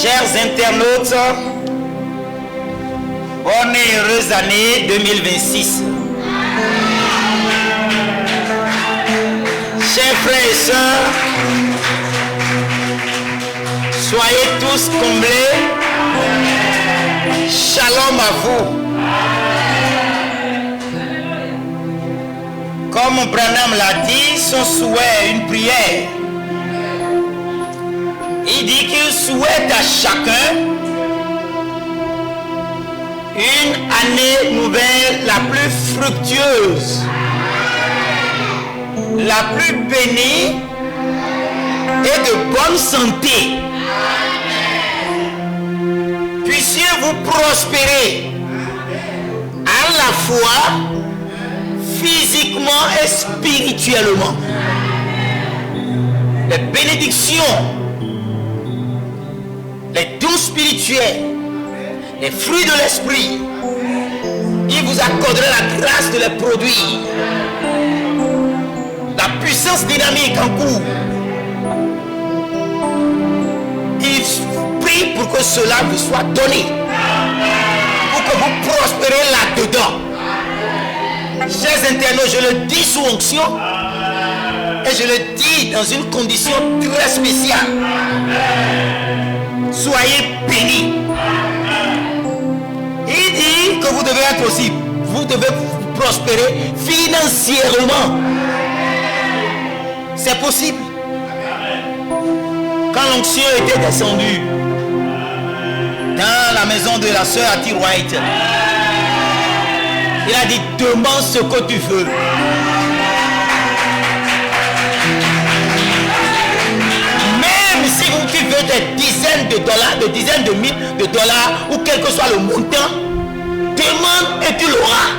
Chers internautes, bonne et heureuse année 2026. Chers frères et sœurs, soyez tous comblés. Shalom à vous. Comme Branham l'a dit, son souhait, une prière. Il dit qu'il souhaite à chacun une année nouvelle la plus fructueuse, la plus bénie et de bonne santé. Puissiez-vous prospérer à la fois physiquement et spirituellement. Les bénédictions, les dons spirituels, les fruits de l'esprit, il vous accordera la grâce de les produire. La puissance dynamique en cours. Il prie pour que cela vous soit donné, pour que vous prospérez là-dedans. Chers internautes, je le dis sous onction et je le dis dans une condition très spéciale. Soyez bénis. Il dit que vous devez être aussi, vous devez prospérer financièrement. C'est possible. Quand l'onction était descendue dans la maison de la sœur Hattie White, il a dit, demande ce que tu veux. Même si tu veux des dizaines de dollars, des dizaines de mille de dollars, ou quel que soit le montant, demande et tu l'auras.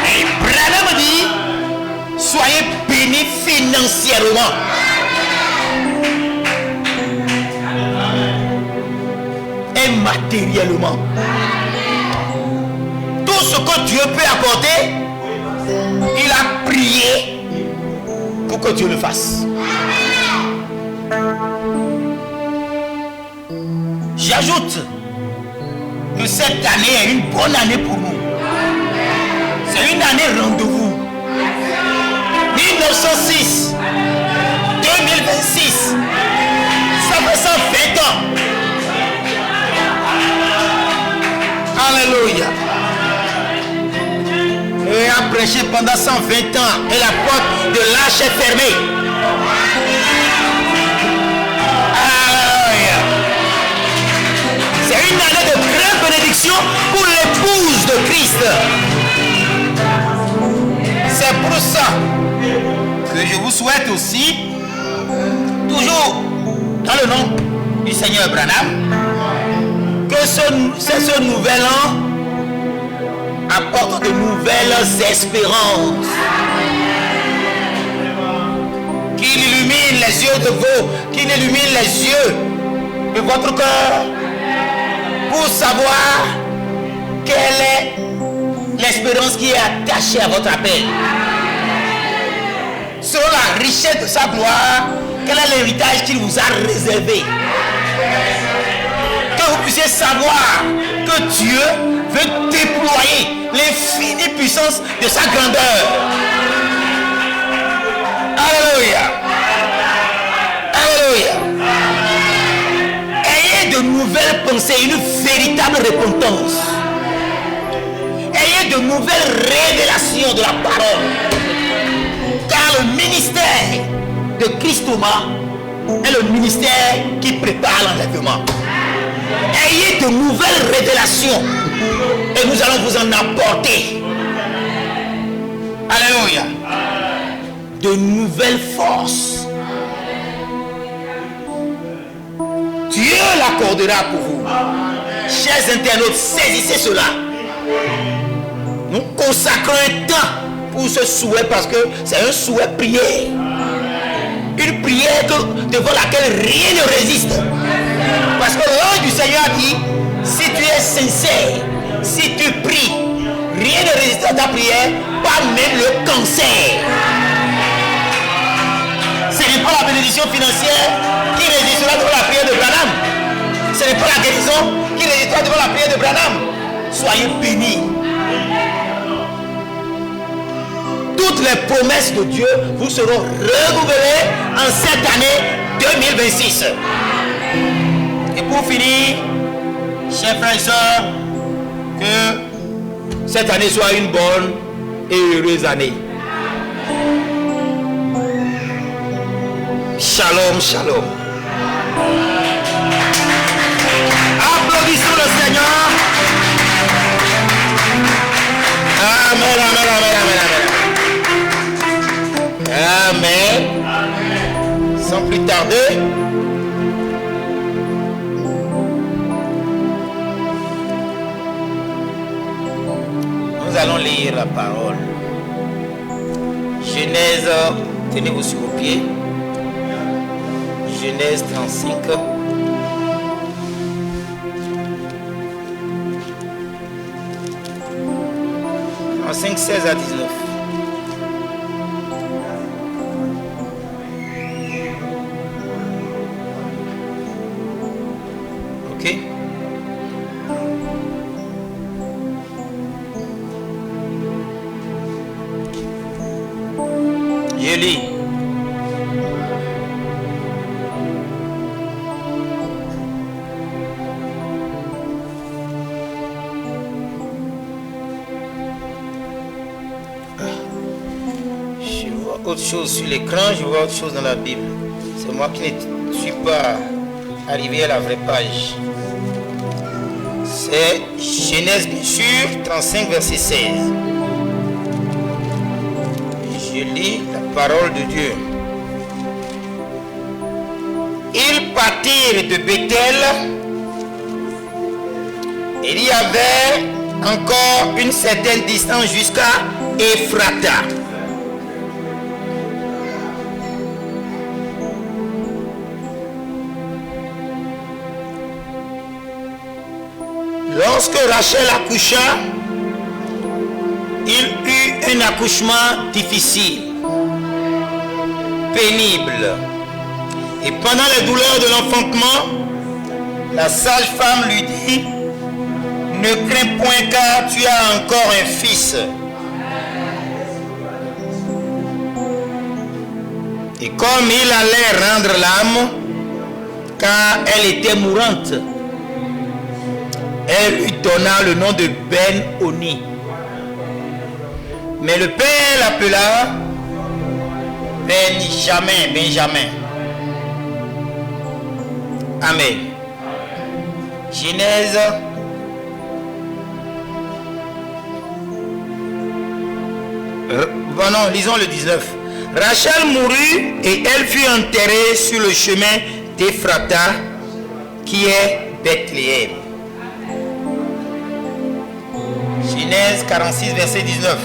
Et Branham dit, soyez bénis financièrement. Et matériellement. Tout ce que Dieu peut apporter, il a prié pour que Dieu le fasse. J'ajoute que cette année est une bonne année pour nous. C'est une année rendez-vous. 1906, 2026, ça fait 120 ans. Alléluia. Et a prêché pendant 120 ans et la porte de l'arche est fermée. Alléluia. C'est une année de grande bénédiction pour l'épouse de Christ. C'est pour ça que je vous souhaite aussi, toujours dans le nom du Seigneur Branham, que ce nouvel an apporte de nouvelles espérances. Qu'il illumine les yeux de vous, qu'il illumine les yeux de votre cœur pour savoir quelle est l'espérance qui est attachée à votre appel. Selon la richesse de sa gloire, quel est l'héritage qu'il vous a réservé. Que vous puissiez savoir que Dieu veut déployer l'infinie puissance de sa grandeur. Alléluia. Alléluia. Ayez de nouvelles pensées, une véritable repentance. Ayez de nouvelles révélations de la parole. Car le ministère de Christ Thomas est le ministère qui prépare l'enlèvement. Ayez de nouvelles révélations et nous allons vous en apporter. Alléluia. De nouvelles forces. Dieu l'accordera pour vous. Chers internautes, saisissez cela. Nous consacrons un temps pour ce souhait parce que c'est un souhait prière. Une prière devant laquelle rien ne résiste. Parce que l'ange du Seigneur dit, si tu es sincère, si tu pries, rien ne résiste à ta prière, pas même le cancer. Ce n'est pas la bénédiction financière qui résistera devant la prière de Branham. parole devant la prière de Branham. Soyez bénis. Toutes les promesses de Dieu vous seront renouvelées en cette année 2026. Et pour finir, chers frères et sœurs, que cette année soit une bonne et heureuse année. Shalom, shalom. Applaudissons le Seigneur. Amen, amen, amen, amen, amen. Sans plus tarder, nous allons lire la parole. Genèse, tenez-vous sur vos pieds. Genèse 35. En 5, 16 à 19. Ok. Je lis. Autre chose sur l'écran, je vois autre chose dans la Bible. C'est moi qui ne suis pas arrivé à la vraie page. C'est Genèse, bien sûr, 35, verset 16. Je lis la parole de Dieu. Ils partirent de Bethel. Il y avait encore une certaine distance jusqu'à Ephrata. Lorsque Rachel accoucha, il eut un accouchement difficile, pénible. Et pendant les douleurs de l'enfantement, la sage-femme lui dit: ne crains point, car tu as encore un fils. Et comme il allait rendre l'âme, car elle était mourante, elle lui donna le nom de Ben-Oni. Mais le père l'appela Benjamin. Amen. Genèse. Lisons le 19. Rachel mourut et elle fut enterrée sur le chemin d'Ephrata, qui est Bethléem. Genèse 46, verset 19.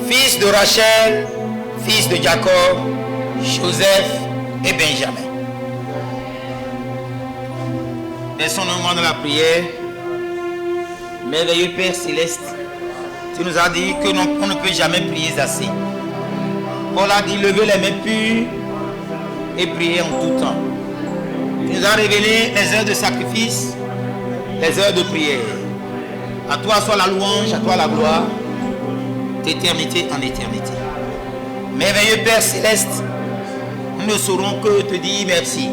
Fils de Rachel, fils de Jacob, Joseph et Benjamin. Laissons-nous au moment de la prière. Merveilleux Père Céleste, tu nous as dit que on ne peut jamais prier assez. Paul a dit: levez les mains pures et prier en tout temps. Tu nous as révélé les heures de sacrifice, les heures de prière. À toi soit la louange, à toi la gloire, d'éternité en éternité. Merveilleux Père Céleste, nous ne saurons que te dire merci.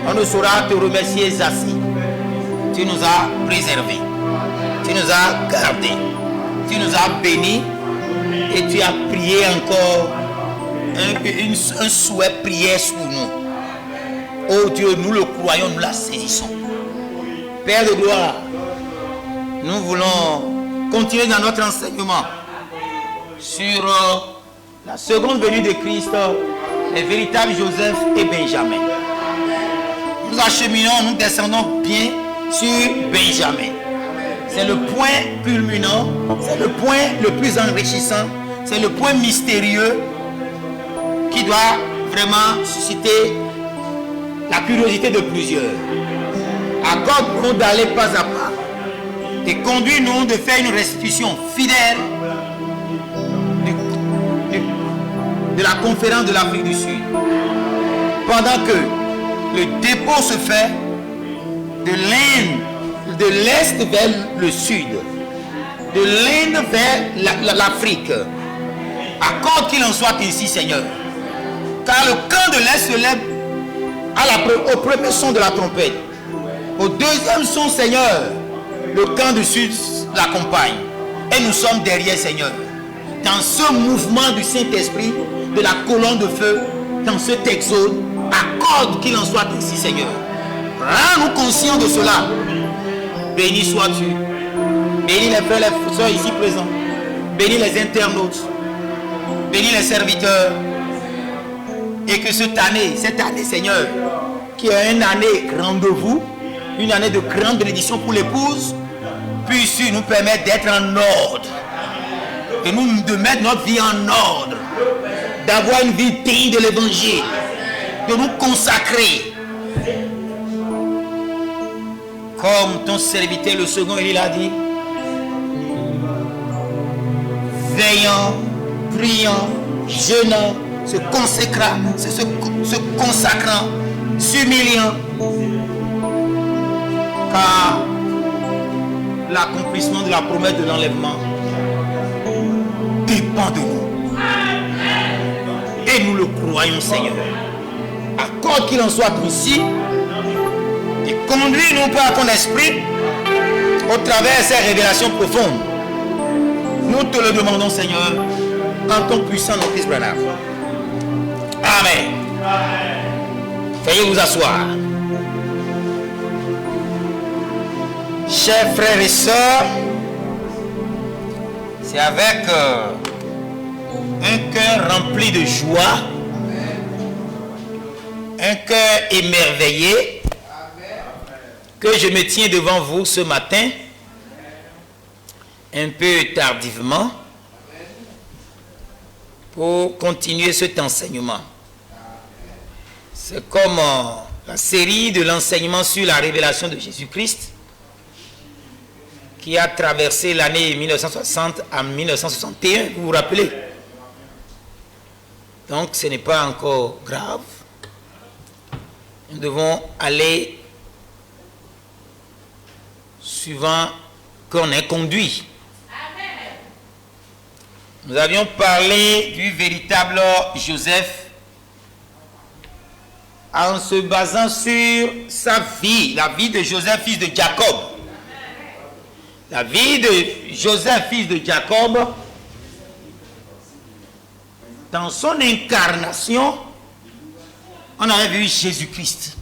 On ne saura te remercier assez. Tu nous as préservés, tu nous as gardés, tu nous as bénis et tu as prié encore un souhait prière sur nous. Oh Dieu, nous le croyons, nous la saisissons. Père de gloire, nous voulons continuer dans notre enseignement sur la seconde venue de Christ, les véritables Joseph et Benjamin. Nous acheminons, nous descendons bien sur Benjamin. C'est le point culminant, c'est le point le plus enrichissant, c'est le point mystérieux qui doit vraiment susciter la curiosité de plusieurs. Accorde-nous d'aller pas à pas et conduis-nous de faire une restitution fidèle de la conférence de l'Afrique du Sud. Pendant que le dépôt se fait de l'Inde de l'Est vers le Sud, de l'Inde vers l'Afrique. Accorde qu'il en soit ainsi, Seigneur. Car le camp de l'Est se lève au premier son de la trompette. Au deuxième son, Seigneur, le camp du Sud l'accompagne. Et nous sommes derrière, Seigneur. Dans ce mouvement du Saint-Esprit, de la colonne de feu, dans cet exode, accorde qu'il en soit ainsi, Seigneur. Rends-nous conscients de cela. Béni sois-tu. Bénis les frères et les sœurs ici présents. Bénis les internautes. Bénis les serviteurs. Et que cette année, Seigneur, qui est une année rendez-vous, une année de grande bénédiction pour l'épouse, puisse nous permettre d'être en ordre. De mettre notre vie en ordre. D'avoir une vie digne de l'évangile. De nous consacrer. Comme ton serviteur, le second, il a dit, veillant, priant, jeûnant, se consacrant, s'humiliant, car l'accomplissement de la promesse de l'enlèvement dépend de nous. Et nous le croyons, Seigneur. Accorde qu'il en soit ainsi. Et conduis-nous par ton esprit au travers de ces révélations profondes. Nous te le demandons, Seigneur, en ton puissant nom, Christ Branham. Amen. Veuillez vous asseoir. Chers frères et sœurs, c'est avec un cœur rempli de joie, un cœur émerveillé, que je me tiens devant vous ce matin, un peu tardivement, pour continuer cet enseignement. C'est comme la série de l'enseignement sur la révélation de Jésus-Christ qui a traversé l'année 1960 à 1961, vous vous rappelez? Donc ce n'est pas encore grave. Nous devons aller suivant qu'on est conduit. Nous avions parlé du véritable Joseph en se basant sur sa vie, la vie de Joseph, fils de Jacob. La vie de Joseph, fils de Jacob, dans son incarnation, on avait vu Jésus-Christ.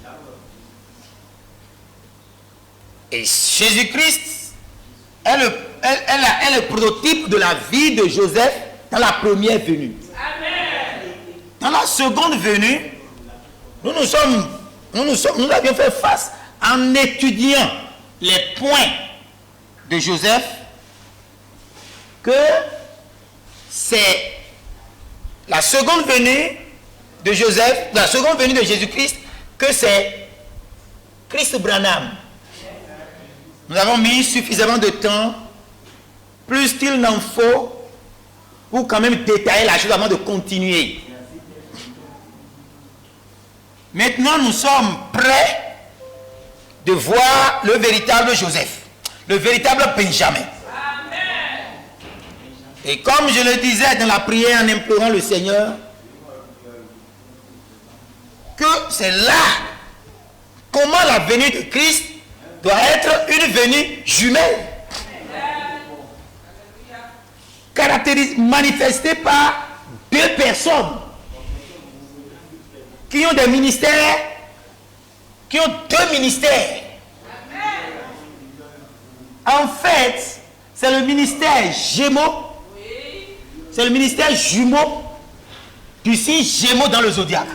Et Jésus-Christ est le prototype de la vie de Joseph dans la première venue. Dans la seconde venue, nous avions fait face en étudiant les points de Joseph que c'est la seconde venue de Joseph, la seconde venue de Jésus-Christ, que c'est Christ Branham. Nous avons mis suffisamment de temps, plus qu'il n'en faut, pour quand même détailler la chose avant de continuer. Maintenant, nous sommes prêts de voir le véritable Joseph, le véritable Benjamin. Et comme je le disais dans la prière en implorant le Seigneur, que c'est là comment la venue de Christ doit être une venue jumelle, manifestée par deux personnes qui ont des ministères, qui ont deux ministères. En fait, c'est le ministère Gémeaux, c'est le ministère jumeau du signe Gémeaux dans le zodiaque.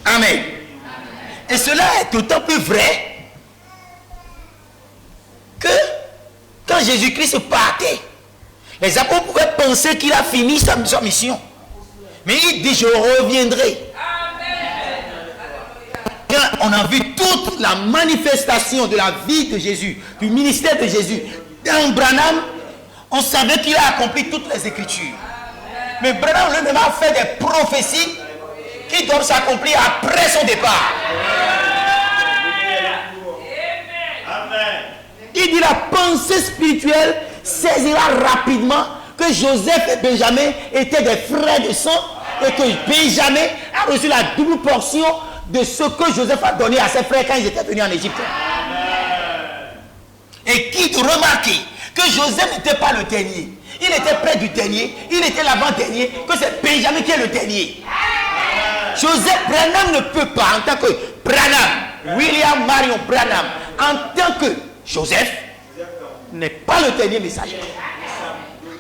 Amen. Et cela est d'autant plus vrai que quand Jésus-Christ partait, les apôtres pouvaient penser qu'il a fini sa mission. Mais il dit, je reviendrai. Quand on a vu toute la manifestation de la vie de Jésus, du ministère de Jésus, dans Branham, on savait qu'il a accompli toutes les Écritures. Mais Branham lui-même a fait des prophéties qui doivent s'accomplir après son départ. Il dit la pensée spirituelle saisira rapidement que Joseph et Benjamin étaient des frères de sang et que Benjamin a reçu la double portion de ce que Joseph a donné à ses frères quand ils étaient venus en Égypte. Et quitte remarquer que Joseph n'était pas le dernier. Il était près du dernier, il était l'avant-dernier, que c'est Benjamin qui est le dernier. Joseph Branham ne peut pas, en tant que Branham, William Marion Branham, en tant que Joseph, n'est pas le dernier messager.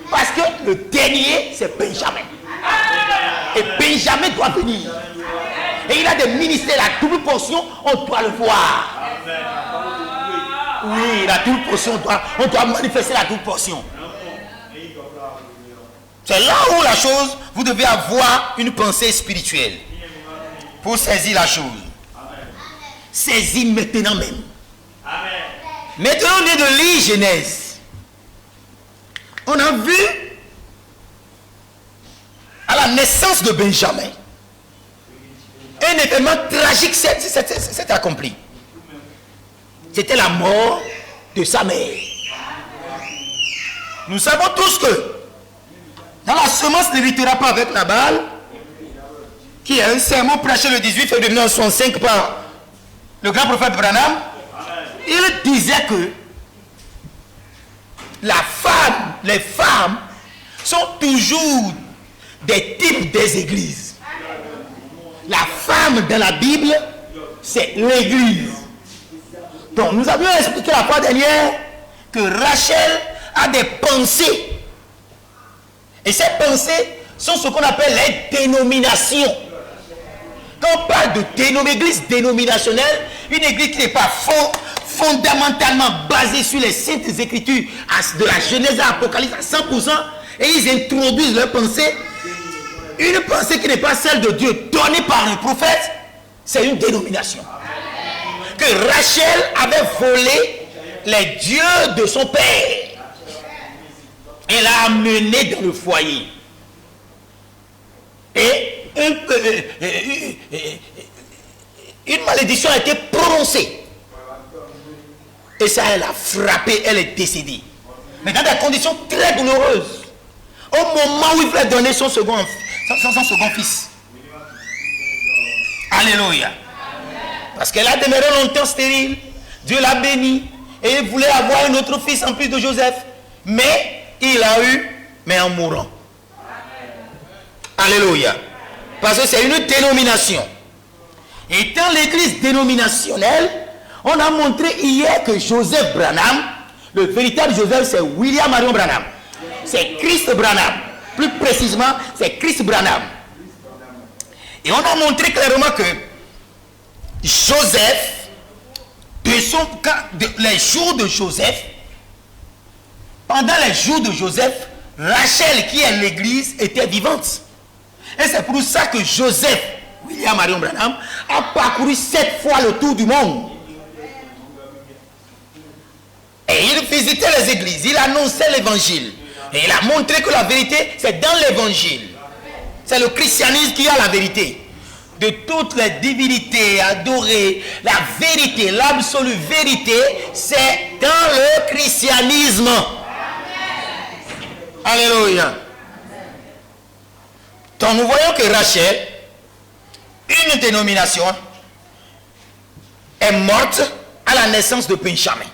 Parce que le dernier, c'est Benjamin. Et Benjamin doit venir. Et il a des ministères, la double portion, on doit le voir. Oui, la double portion, on doit manifester la double portion. C'est là où la chose, vous devez avoir une pensée spirituelle pour saisir la chose. Saisis maintenant même. Maintenant, on vient de lire Genèse. On a vu à la naissance de Benjamin un événement tragique s'est accompli. C'était la mort de sa mère. Nous savons tous que dans la semence n'héritera pas avec Nabal, qui est un sermon prêché le 18 février 1965 par le grand prophète Branham. Il disait que les femmes sont toujours des types des églises. La femme dans la Bible, c'est l'église. Donc nous avions expliqué la fois dernière que Rachel a des pensées. Et ces pensées sont ce qu'on appelle les dénominations. Quand on parle de église dénominationnelle, une église qui n'est pas fondamentalement basée sur les saintes écritures de la Genèse à l'Apocalypse à 100%, et ils introduisent leur pensée, une pensée qui n'est pas celle de Dieu donnée par un prophète, c'est une dénomination. Que Rachel avait volé les dieux de son père. Elle l'a amené dans le foyer. Et une malédiction a été prononcée. Et ça, elle a frappé, elle est décédée. Mais dans des conditions très douloureuses. Au moment où il voulait donner son second fils. Alléluia. Parce qu'elle a demeuré longtemps stérile. Dieu l'a béni. Et il voulait avoir un autre fils en plus de Joseph. Mais il a eu, mais en mourant. Alléluia. Parce que c'est une dénomination. Et dans l'église dénominationnelle, on a montré hier que Joseph Branham, le véritable Joseph, c'est William Marion Branham. C'est Christ Branham. Plus précisément, c'est Christ Branham. Et on a montré clairement que Joseph, les jours de Joseph, pendant les jours de Joseph, Rachel, qui est l'église, était vivante. Et c'est pour ça que Joseph, William Marion Branham, a parcouru 7 fois le tour du monde. Et il visitait les églises, il annonçait l'évangile. Et il a montré que la vérité, c'est dans l'évangile. C'est le christianisme qui a la vérité. De toutes les divinités adorées, la vérité, l'absolue vérité, c'est dans le christianisme. Alléluia. Donc nous voyons que Rachel, une dénomination, est morte à la naissance de Benjamin.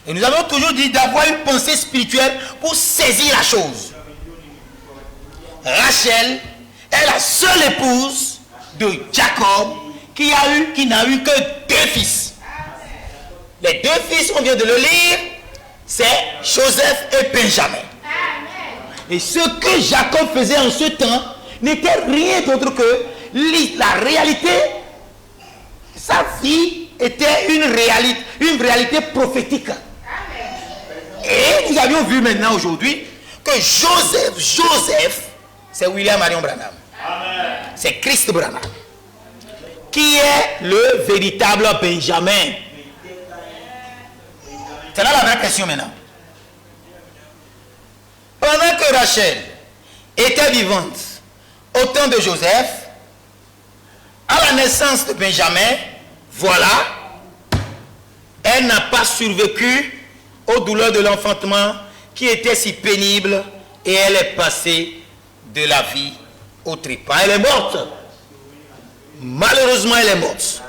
Et nous avons toujours dit d'avoir une pensée spirituelle pour saisir la chose. Rachel est la seule épouse de Jacob qui n'a eu que 2 fils. Les 2 fils, on vient de le lire, c'est Joseph et Benjamin. Et ce que Jacob faisait en ce temps n'était rien d'autre que la réalité. Sa vie était une réalité prophétique. Et nous avions vu maintenant aujourd'hui que Joseph, c'est William Marion Branham. C'est Christ Branham. Qui est le véritable Benjamin? C'est là la vraie question maintenant. Pendant que Rachel était vivante au temps de Joseph, à la naissance de Benjamin, voilà Elle n'a pas survécu aux douleurs de l'enfantement qui étaient si pénibles et elle est passée de la vie au trépas. Elle est morte. Malheureusement, elle est morte.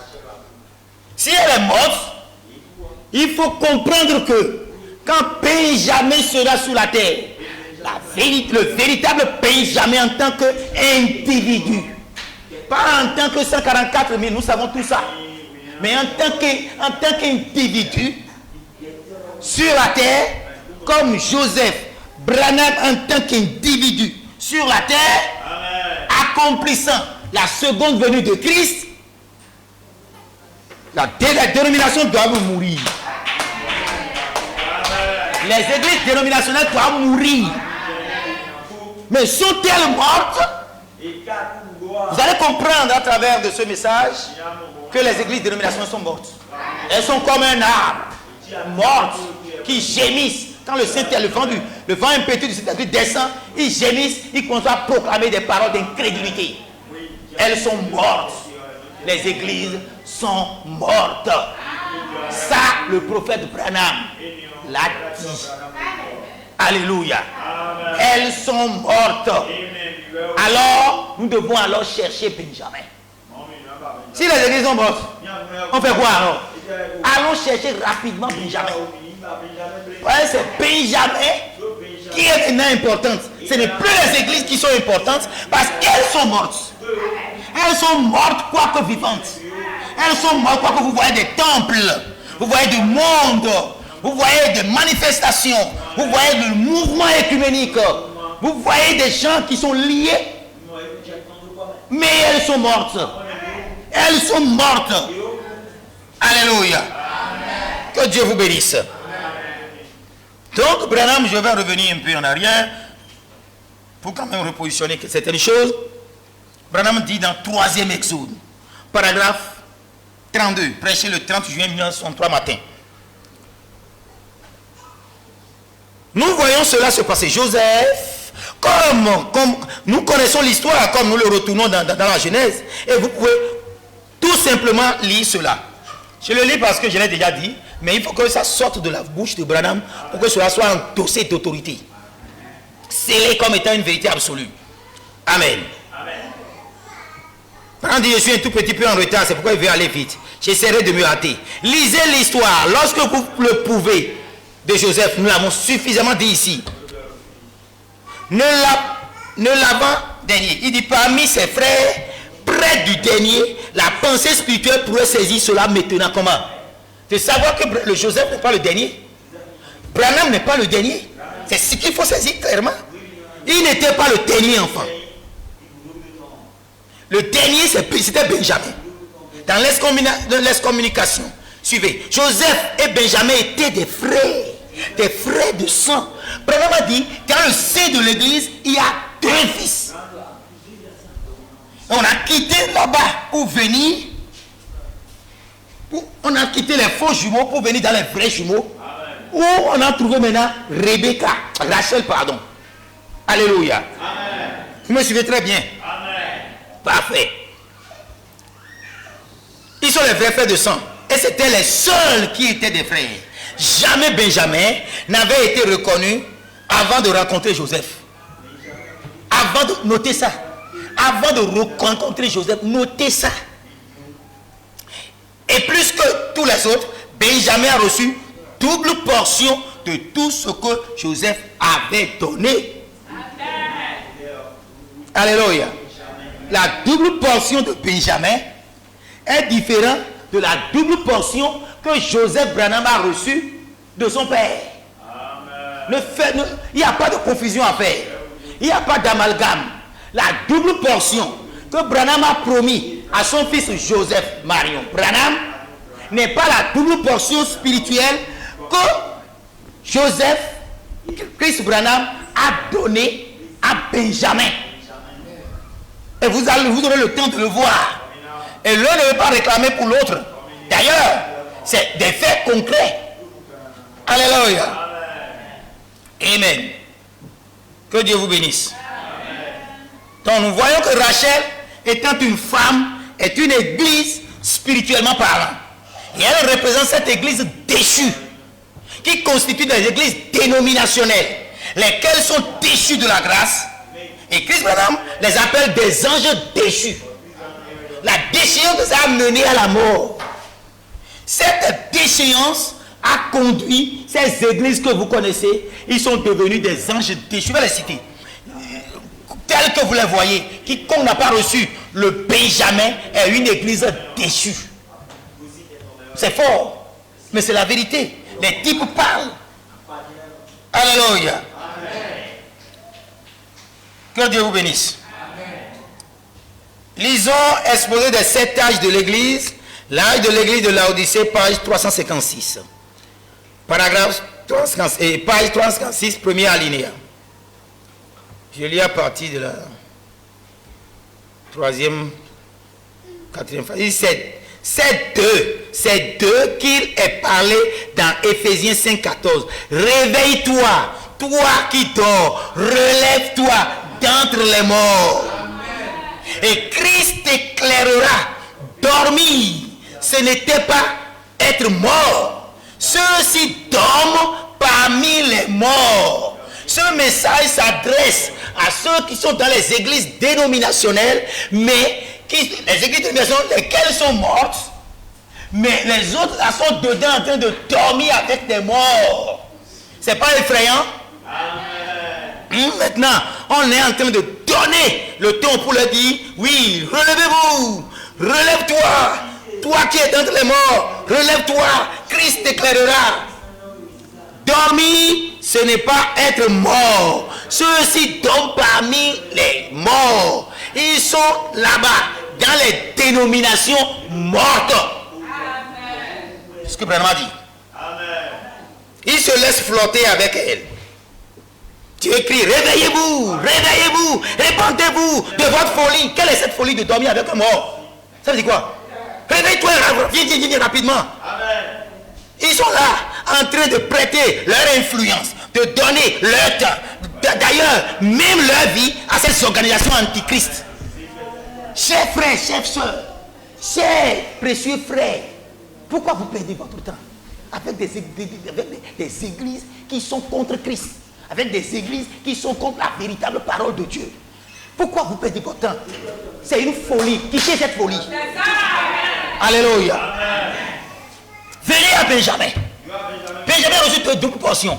Si elle est morte, il faut comprendre que quand Benjamin sera sur la terre, le véritable Benjamin en tant qu'individu, pas en tant que 144 000, nous savons tout ça, mais en tant qu'individu, sur la terre, comme Joseph Branham en tant qu'individu, sur la terre, accomplissant la seconde venue de Christ, la dénomination doit mourir. Les églises dénominationnelles doivent mourir. Mais sont-elles mortes? Vous allez comprendre à travers de ce message que les églises dénominationnelles sont mortes. Elles sont comme un arbre, mortes, qui gémissent. Quand le vent impétueux du Saint-Esprit descend, ils gémissent, ils commencent à proclamer des paroles d'incrédulité. Elles sont mortes. Les églises sont mortes. Ça, le prophète Branham l'a dit. Alléluia. Elles sont mortes. Alors, nous devons alors chercher Benjamin. Si les églises sont mortes, on fait quoi alors? Allons chercher rapidement Benjamin. Ouais, c'est Benjamin qui est maintenant importante. Ce n'est plus les églises qui sont importantes parce qu'elles sont mortes. Elles sont mortes quoique vivantes. Elles sont mortes quoique vous voyez des temples, vous voyez du monde, vous voyez des manifestations, vous voyez le mouvement écuménique, vous voyez des gens qui sont liés, mais elles sont mortes. Elles sont mortes. Alléluia. Que Dieu vous bénisse. Donc, Branham, je vais revenir un peu en arrière pour quand même repositionner certaines choses. Branham dit dans 3e Exode, paragraphe 32, prêché le 30 juin 1963 matin. Nous voyons cela se passer. Joseph, comme nous connaissons l'histoire, comme nous le retournons dans la Genèse, et vous pouvez tout simplement lire cela. Je le lis parce que je l'ai déjà dit, mais il faut que ça sorte de la bouche de Branham pour que cela soit endossé d'autorité. Scellé comme étant une vérité absolue. Amen. Quand dit je suis un tout petit peu en retard, c'est pourquoi il veut aller vite. J'essaierai de me hâter. Lisez l'histoire, lorsque vous le pouvez, de Joseph. Nous l'avons suffisamment dit ici. Ne l'avant-dernier. Il dit parmi ses frères, près du dernier, la pensée spirituelle pourrait saisir cela maintenant. Comment? De savoir que le Joseph n'est pas le dernier. Branham n'est pas le dernier. C'est ce qu'il faut saisir clairement. Il n'était pas le dernier enfant. Le dernier, c'était Benjamin. Dans l'excommunication, suivez. Joseph et Benjamin étaient des frères de sang. Branham a dit, dans le sein de l'église, il y a 2 fils. On a quitté là-bas pour venir. On a quitté les faux jumeaux pour venir dans les vrais jumeaux. Où on a trouvé maintenant Rachel, pardon. Alléluia. Amen. Vous me suivez très bien. Amen. Parfait. Ils sont les vrais frères de sang. Et c'était les seuls qui étaient des frères. Jamais Benjamin n'avait été reconnu avant de rencontrer Joseph. Avant de noter ça. Avant de rencontrer Joseph, notez ça. Et plus que tous les autres, Benjamin a reçu double portion de tout ce que Joseph avait donné. Alléluia. La double portion de Benjamin est différente de la double portion que Joseph Branham a reçue de son père. Il n'y a pas de confusion à faire. Il n'y a pas d'amalgame. La double portion que Branham a promis à son fils Joseph Marion Branham n'est pas la double portion spirituelle que Joseph Chris Branham a donnée à Benjamin. Et vous aurez le temps de le voir. Et l'un ne veut pas réclamer pour l'autre. D'ailleurs, c'est des faits concrets. Alléluia. Amen. Que Dieu vous bénisse. Donc nous voyons que Rachel, étant une femme, est une église spirituellement parlant. Et elle représente cette église déchue, qui constitue des églises dénominationnelles, lesquelles sont déchues de la grâce. Et Christ, madame, les appelle des anges déchus. La déchéance les a menés à la mort. Cette déchéance a conduit ces églises que vous connaissez, ils sont devenus des anges déchus. Je vais les citer. Tels que vous les voyez, quiconque n'a pas reçu le Benjamin est une église déchue. C'est fort, mais c'est la vérité. Les types parlent. Alléluia. Que Dieu vous bénisse. Lisons exposé des 7 âges de l'église. L'âge de l'église de Laodicée, page 356. Paragraphe 356, et page 356, premier alinéa. Je lis à partir de la 3e, 4e phase. C'est d'eux qu'il est parlé dans Éphésiens 5,14. Réveille-toi, toi qui dors, relève-toi d'entre les morts. Et Christ éclairera. Dormir, ce n'était pas être mort. Ceux-ci dorment parmi les morts. Ce message s'adresse à ceux qui sont dans les églises dénominationnelles, mais les églises dénominationnelles, lesquelles sont mortes, mais les autres là sont dedans en train de dormir avec des morts. C'est pas effrayant? Maintenant, on est en train de donner le ton pour leur dire, oui, relevez-vous, relève-toi, toi qui es entre les morts, relève-toi, Christ t'éclairera. Dormir, ce n'est pas être mort. Ceux-ci dorment parmi les morts. Ils sont là-bas, dans les dénominations mortes. C'est ce que Branham a dit. Ils se laissent flotter avec elle. Tu écris, réveillez-vous, réveillez-vous, répandez-vous de votre folie. Quelle est cette folie de dormir avec un mort? Ça veut dire quoi? Réveille-toi, viens rapidement. Amen. Ils sont là, en train de prêter leur influence, de donner leur temps. D'ailleurs, même leur vie à ces organisations antichrist. Chers frères, chers soeurs, chers précieux frères, pourquoi vous perdez votre temps avec des églises qui sont contre Christ? Avec des églises qui sont contre la véritable parole de Dieu. Pourquoi vous perdez votre temps? C'est une folie. Quittez cette folie. Alléluia. Venez à Benjamin. Benjamin a reçu de double portion.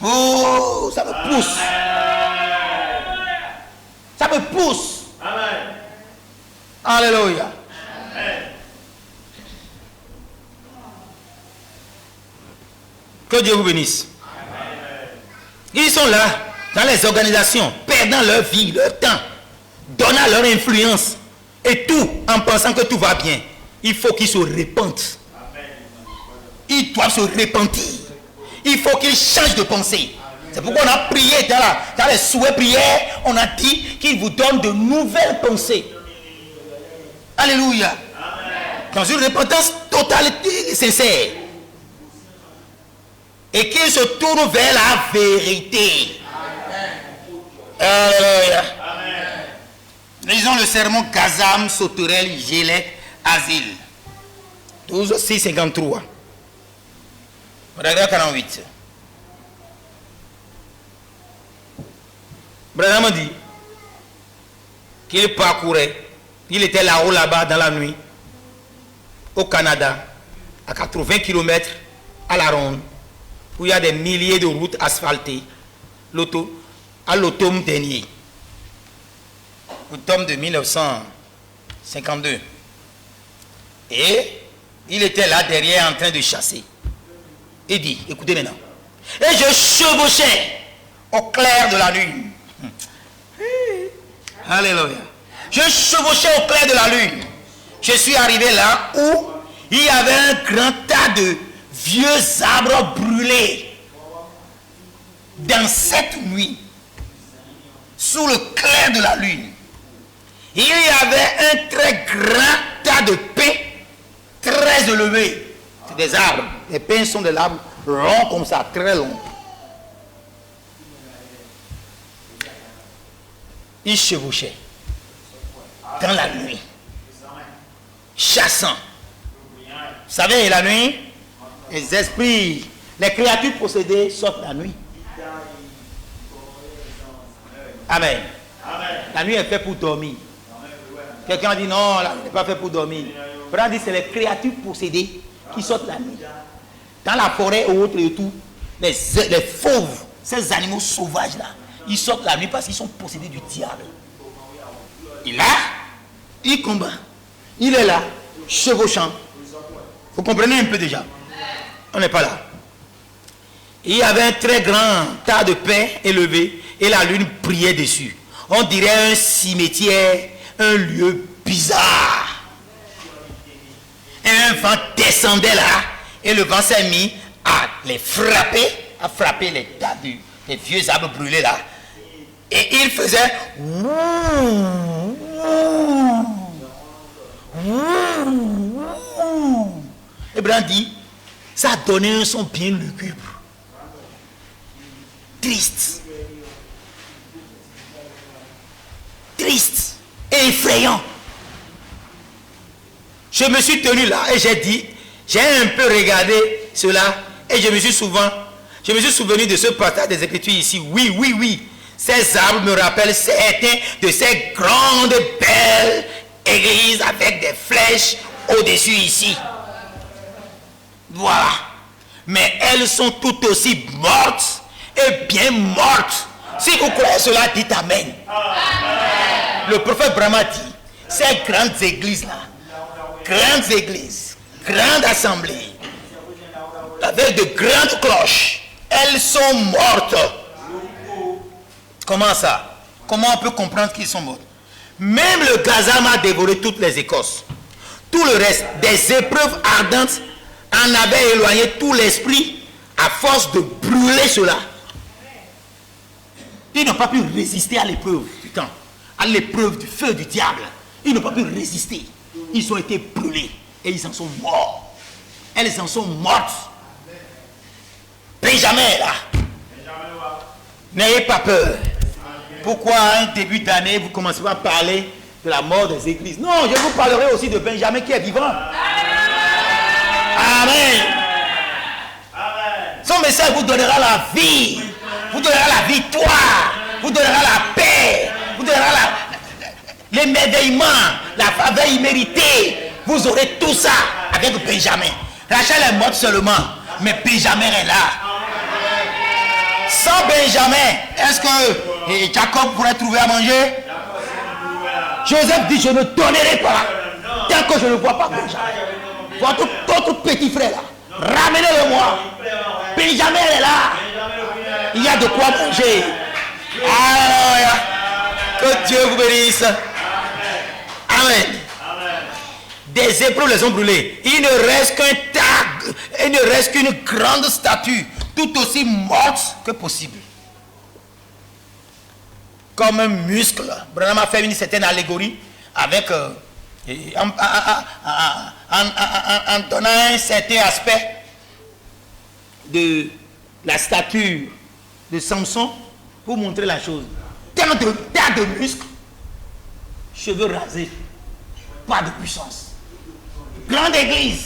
Oh, ça me pousse. Ça me pousse. Alléluia. Que Dieu vous bénisse. Ils sont là, dans les organisations, perdant leur vie, leur temps, donnant leur influence, et tout en pensant que tout va bien. Il faut qu'ils se répandent. Ils doivent se repentir. Il faut qu'ils changent de pensée. C'est pourquoi on a prié dans les souhaits prières, on a dit qu'il vous donne de nouvelles pensées. Alléluia. Dans une repentance totale et sincère. Et qu'il se tourne vers la vérité. Alléluia. Lisons le sermon Gazam, Sauterelle, Gélec, Asile. 12, 6, 53. Paragraphe 48. Branham a dit qu'il parcourait, il était là-haut, là-bas, dans la nuit, au Canada, à 80 km à la ronde, où il y a des milliers de routes asphaltées, à l'automne dernier, automne de 1952. Et il était là derrière en train de chasser. Il dit, écoutez maintenant, et je chevauchais au clair de la lune. Alléluia. Je chevauchais au clair de la lune. Je suis arrivé là où il y avait un grand tas de vieux arbres brûlés. Dans cette nuit, sous le clair de la lune, il y avait un très grand tas de pins très élevés. C'est des arbres. Les pins sont des arbres longs comme ça, très longs. Il chevauchait dans la nuit, chassant. Vous savez, la nuit, les esprits, les créatures possédées sortent la nuit. Amen. La nuit est faite pour dormir. Quelqu'un dit non, la nuit n'est pas faite pour dormir. Frère dit c'est les créatures possédées qui sortent la nuit. Dans la forêt ou autre et tout, les fauves, ces animaux sauvages là, ils sortent la nuit parce qu'ils sont possédés du diable. Il est là, il combat. Il est là, chevauchant. Vous comprenez un peu déjà? On n'est pas là. Il y avait un très grand tas de pain élevé et la lune brillait dessus. On dirait un cimetière, un lieu bizarre. Et un vent descendait là et le vent s'est mis à les frapper, à frapper les tas des vieux arbres brûlés là. Et il faisait Abraham dit, ça a donné un son bien lugubre, triste et effrayant. Je me suis tenu là et j'ai dit, j'ai un peu regardé cela et je me suis souvenu de ce passage des Écritures ici. Oui, ces arbres me rappellent certains de ces grandes belles églises avec des flèches au-dessus ici. Voilà. Mais elles sont tout aussi mortes et bien mortes. Si vous croyez cela, dites Amen. Le prophète Brahma dit, ces grandes églises-là, grandes églises, grandes assemblées, avec de grandes cloches, elles sont mortes. Comment ça? Comment on peut comprendre qu'ils sont morts? Même le gazam a dévoré toutes les écorces. Tout le reste, des épreuves ardentes en avaient éloigné tout l'esprit à force de brûler cela. Ils n'ont pas pu résister à l'épreuve du temps, à l'épreuve du feu du diable. Ils n'ont pas pu résister. Ils ont été brûlés et ils en sont morts. Elles en sont mortes. Benjamin est là. N'ayez pas peur. Pourquoi à un début d'année vous commencez à parler de la mort des églises? Non, je vous parlerai aussi de Benjamin qui est vivant. Amen. Son message vous donnera la vie, vous donnera la victoire, vous donnera la paix, vous donnera l'émerveillement, la faveur imméritée. Vous aurez tout ça avec Benjamin. Rachel est morte seulement, mais Benjamin est là. Sans Benjamin, est-ce que Jacob pourrait trouver à manger? Joseph dit, je ne donnerai pas tant que je ne vois pas Benjamin. Votre petit frère là, ramenez-le moi. Benjamin est là. Il y a de quoi manger. Alléluia. Que Dieu vous bénisse. Amen. Des épreuves les ont brûlés. Il ne reste qu'un tag, il ne reste qu'une grande statue, tout aussi morte que possible. Comme un muscle. Branham a fait une certaine allégorie avec en donnant un certain aspect de la stature de Samson pour montrer la chose. Tant de muscles, cheveux rasés, pas de puissance. Grande église,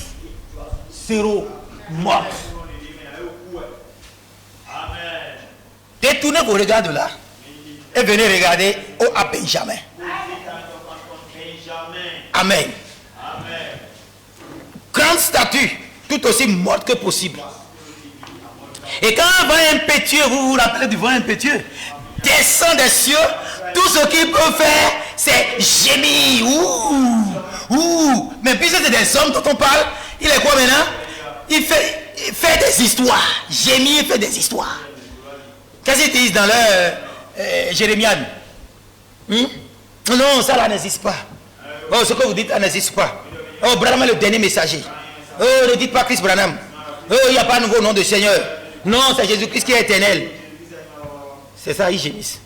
zéro, morte. Détournez vos regards de là et venez regarder à Benjamin. Amen. Grande statue, tout aussi morte que possible. Et quand un vent impétueux, vous vous rappelez du vent impétueux, descend des cieux, tout ce qu'il peut faire, c'est gémir. Ouh. Mais puisque c'est des hommes dont on parle, il est quoi maintenant? Il fait des histoires. Gémir, il fait des histoires. Qu'est-ce qu'ils disent dans leur Jérémiade? Non, ça là n'existe pas. Oh, ce que vous dites là n'existe pas. Oh, Branham est le dernier messager. Oh, ne dites pas Christ Branham. Oh, il n'y a pas de nouveau nom de Seigneur. Non, c'est Jésus-Christ qui est éternel. C'est ça, ils gémissent.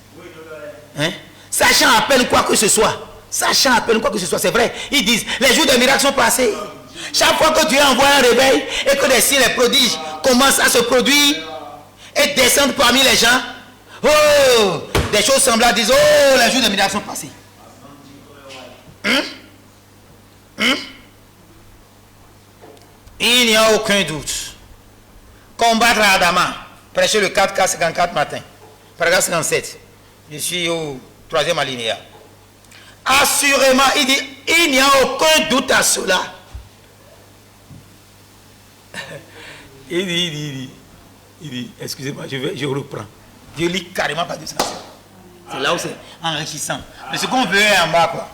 Hein? Sachant à peine quoi que ce soit. Sachant à peine quoi que ce soit, c'est vrai. Ils disent, les jours des miracles sont passés. Chaque fois que Dieu envoie un réveil et que des signes et prodiges commencent à se produire et descendent parmi les gens, oh, des choses semblables disent, oh, les jours des miracles sont passés. Il n'y a aucun doute. Combattre à Adama. Prêcher le 4K 54 matin. Paragraphe 57. Je suis au 3e alinéa. Assurément, il dit, il n'y a aucun doute à cela. Il dit, excusez-moi, je reprends. Je lis carrément pas de ça. C'est là où c'est enrichissant. Mais ce qu'on veut est en bas, quoi.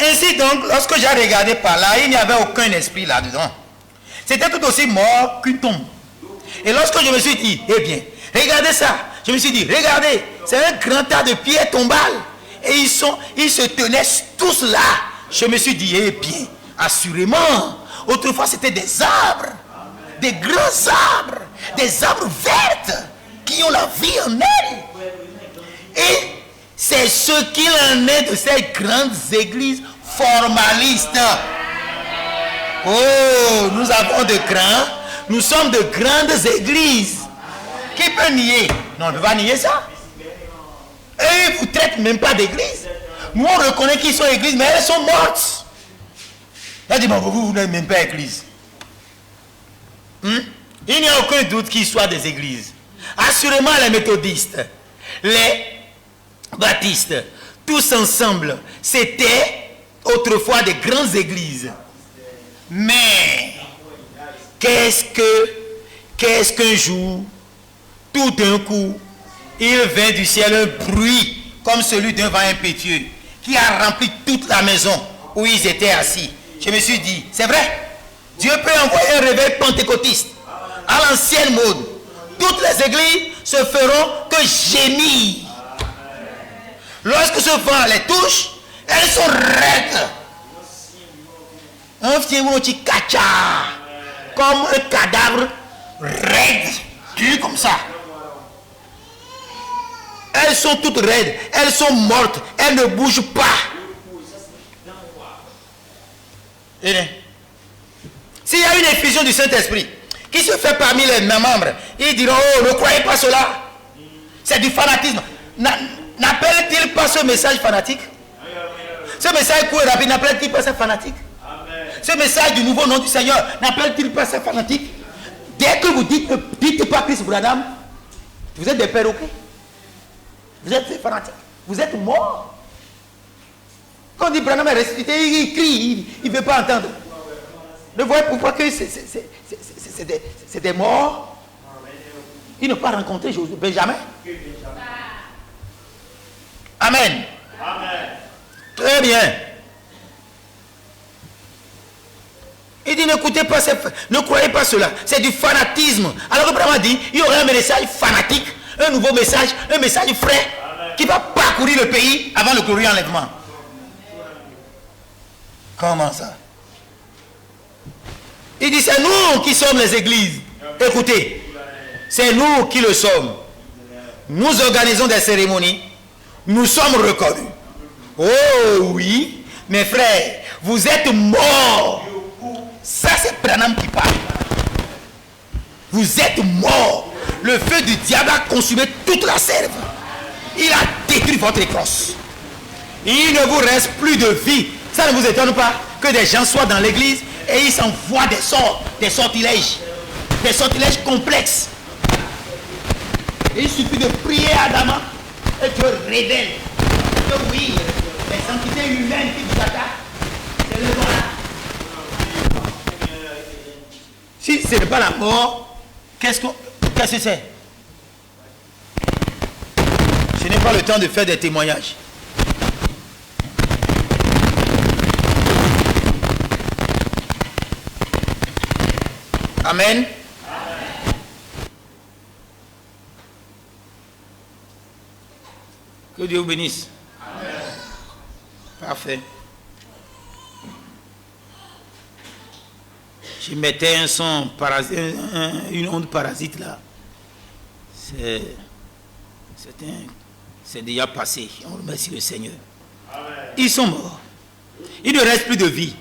Ainsi donc, lorsque j'ai regardé par là, il n'y avait aucun esprit là-dedans. C'était tout aussi mort qu'une tombe. Et lorsque je me suis dit, eh bien, regardez ça. Je me suis dit, regardez, c'est un grand tas de pierres tombales. Et ils se tenaient tous là. Je me suis dit, eh bien, assurément, autrefois c'était des arbres. Des grands arbres. Des arbres verts qui ont la vie en elles. Et c'est ce qu'il en est de ces grandes églises formalistes. Oh, nous avons de grands, nous sommes de grandes églises. Qui peut nier? Non, on ne peut pas nier ça. Et ils ne vous traitent même pas d'église. Nous, on reconnaît qu'ils sont églises, mais elles sont mortes. Elle dit, bon, vous n'êtes même pas église. Il n'y a aucun doute qu'ils soient des églises. Assurément, les méthodistes, les baptistes, tous ensemble, c'était autrefois des grandes églises. Mais, qu'est-ce qu'un jour, tout d'un coup, il vint du ciel un bruit comme celui d'un vent impétueux qui a rempli toute la maison où ils étaient assis. Je me suis dit, c'est vrai, Dieu peut envoyer un réveil pentecôtiste à l'ancienne mode. Toutes les églises se feront que gémir. Lorsque ce vent les touche, elles sont raides. Un petit caca, comme un cadavre raide, dur comme ça. Elles sont toutes raides, elles sont mortes, elles ne bougent pas. S'il y a une effusion du Saint-Esprit qui se fait parmi les membres, ils diront, oh, ne croyez pas cela. C'est du fanatisme. N'appelle-t-il pas ce message fanatique? Ce message court et rapide, n'appelle-t-il pas ça fanatique? Ce message du nouveau nom du Seigneur, n'appelle-t-il pas ça fanatique? Dès que vous dites, ne dites pas Christ Branham, vous êtes des perroquets. Vous êtes des fanatiques. Vous êtes morts. Quand on dit Branham est ressuscité, il crie, il ne veut pas entendre. Ne voyez pourquoi que c'est des morts. Ils n'ont pas rencontré Benjamin. Amen. Amen. Très bien. Il dit, n'écoutez pas, ne croyez pas cela. C'est du fanatisme. Alors que Branham dit, il y aura un message fanatique, un nouveau message, un message frais, qui va parcourir le pays avant le glorieux enlèvement. Comment ça? Il dit, c'est nous qui sommes les églises. Écoutez, c'est nous qui le sommes. Nous organisons des cérémonies. Nous sommes reconnus. Oh oui, mes frères, vous êtes morts. Ça, c'est Branham qui parle. Vous êtes morts. Le feu du diable a consumé toute la sève. Il a détruit votre crosse. Il ne vous reste plus de vie. Ça ne vous étonne pas que des gens soient dans l'église et ils s'envoient des sortilèges complexes. Et il suffit de prier à Adama et Dieu révèle que oui, les entités humaines qui vous attaquent, c'est le voilà. Si ce n'est pas la mort, qu'est-ce que c'est? Je n'ai pas le temps de faire des témoignages. Amen. Que Dieu vous bénisse. Amen. Parfait. Je mettais un son parasite, une onde parasite là. C'est déjà passé. On remercie le Seigneur. Amen. Ils sont morts. Il ne reste plus de vie.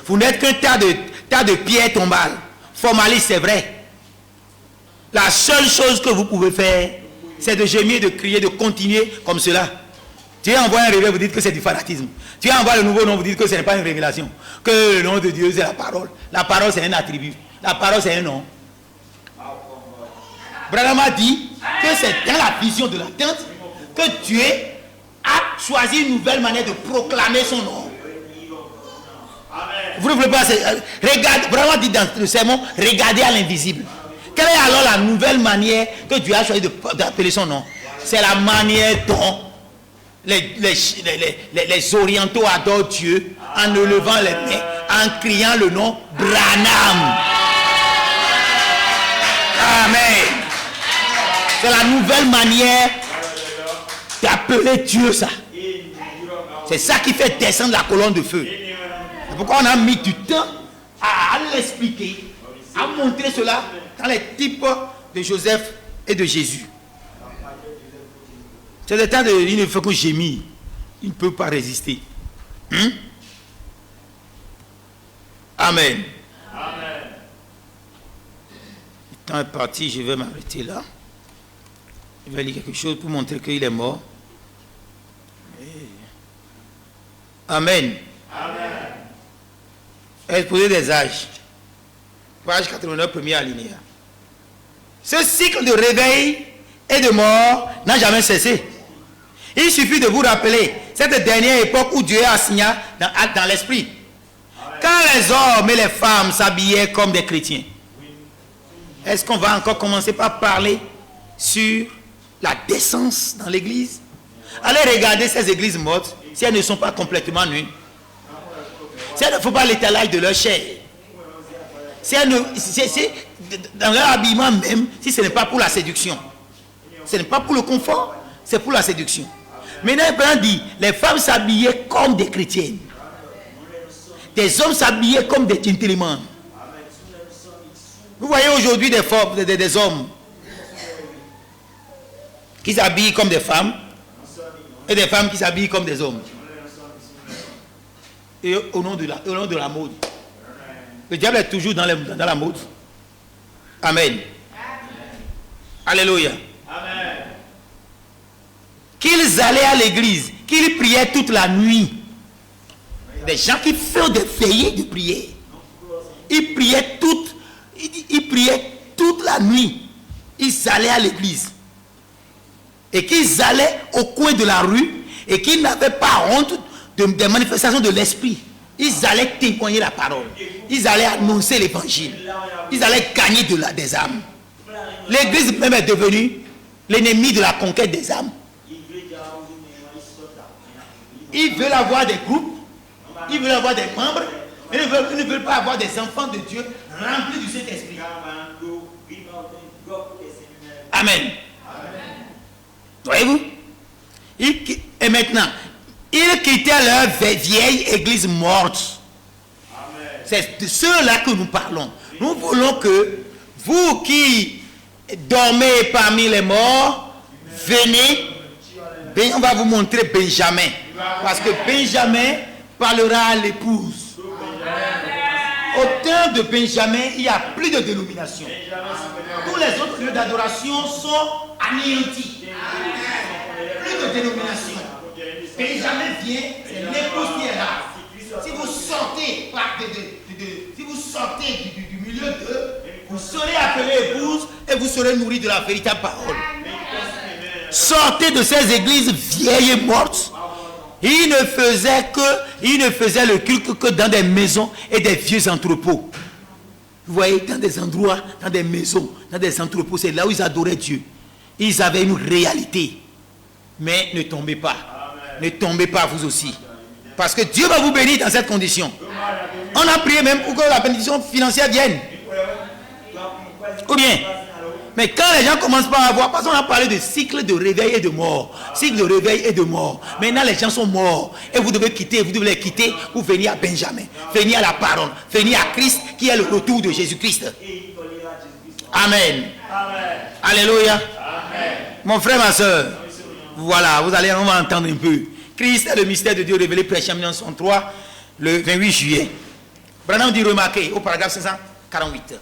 Vous n'êtes qu'un tas de pierres tombales. Formaliste, c'est vrai. La seule chose que vous pouvez faire, c'est de gémir, de crier, de continuer comme cela. Dieu envoie un réveil, vous dites que c'est du fanatisme. Dieu envoie le nouveau nom, vous dites que ce n'est pas une révélation. Que le nom de Dieu, c'est la parole. La parole, c'est un attribut. La parole, c'est un nom. Branham a dit que c'est dans la vision de l'attente que Dieu a choisi une nouvelle manière de proclamer son nom. Vous ne voulez pas... Regarde, Branham dit dans le sermon, regardez à l'invisible. Quelle est alors la nouvelle manière que Dieu a choisi d'appeler son nom? C'est la manière dont les orientaux adorent Dieu en élevant les mains, en criant le nom Branham. Amen. C'est la nouvelle manière d'appeler Dieu ça. C'est ça qui fait descendre la colonne de feu. C'est pourquoi on a mis du temps à l'expliquer, à montrer cela dans les types de Joseph et de Jésus. C'est le temps de il ne fait que gémir. Il ne peut pas résister. Amen. Amen. Le temps est parti, je vais m'arrêter là. Je vais lire quelque chose pour montrer qu'il est mort. Amen. Amen. Exposé des âges. Page 89, premier alinéa. Ce cycle de réveil et de mort n'a jamais cessé. Il suffit de vous rappeler cette dernière époque où Dieu a assigné dans l'esprit. Quand les hommes et les femmes s'habillaient comme des chrétiens. Est-ce qu'on va encore commencer par parler sur la décence dans l'église? Allez regarder ces églises mortes si elles ne sont pas complètement nues. Si elles ne font pas l'étalage de leur chair. Si elles ne, dans leur habillement même, si ce n'est pas pour la séduction. Ce n'est pas pour le confort, c'est pour la séduction. Maintenant, il dit, les femmes s'habillaient comme des chrétiennes. Des hommes s'habillaient comme des gentlemen. Vous voyez aujourd'hui des hommes qui s'habillent comme des femmes et des femmes qui s'habillent comme des hommes. Et au nom de la mode. Le diable est toujours dans la mode. Amen. Alléluia. Amen. Qu'ils allaient à l'église, qu'ils priaient toute la nuit. Des gens qui font des veillées de prière. Ils priaient toute la nuit. Ils allaient à l'église. Et qu'ils allaient au coin de la rue et qu'ils n'avaient pas honte des manifestations de l'esprit. Ils allaient témoigner la parole. Ils allaient annoncer l'évangile. Ils allaient gagner des âmes. L'église même est devenue l'ennemi de la conquête des âmes. Ils veulent avoir des groupes. Ils veulent avoir des membres. Mais ils ne veulent pas avoir des enfants de Dieu remplis du Saint-Esprit. Amen. Voyez-vous? Et maintenant, ils quittaient leur vieille église morte. C'est de ceux-là que nous parlons. Nous voulons que vous qui dormez parmi les morts, venez. On va vous montrer Benjamin. Parce que Benjamin parlera à l'épouse. Au temps de Benjamin, il n'y a plus de dénomination. Tous les autres lieux d'adoration sont anéantis. Plus de dénomination. Benjamin vient, c'est l'épouse qui est là. Si vous sortez, si vous sortez du milieu d'eux, vous serez appelé épouse et vous serez nourri de la véritable parole. Sortez de ces églises vieilles et mortes. Ils ne faisaient le culte que dans des maisons et des vieux entrepôts. Vous voyez, dans des endroits, dans des maisons, dans des entrepôts, c'est là où ils adoraient Dieu. Ils avaient une réalité. Mais ne tombez pas. Ne tombez pas vous aussi. Parce que Dieu va vous bénir dans cette condition. On a prié même pour que la bénédiction financière vienne. Ou bien, mais quand les gens commencent par avoir, parce qu'on a parlé de cycle de réveil et de mort. Cycle de réveil et de mort. Maintenant les gens sont morts. Et vous devez les quitter pour venir à Benjamin. Venir à la parole. Venir à Christ qui est le retour de Jésus-Christ. Amen. Alléluia. Amen. Mon frère, ma soeur. Voilà, on va entendre un peu. Christ est le mystère de Dieu révélé, prêché en 1903, le 28 juillet. Branham dit remarquez, au paragraphe 548.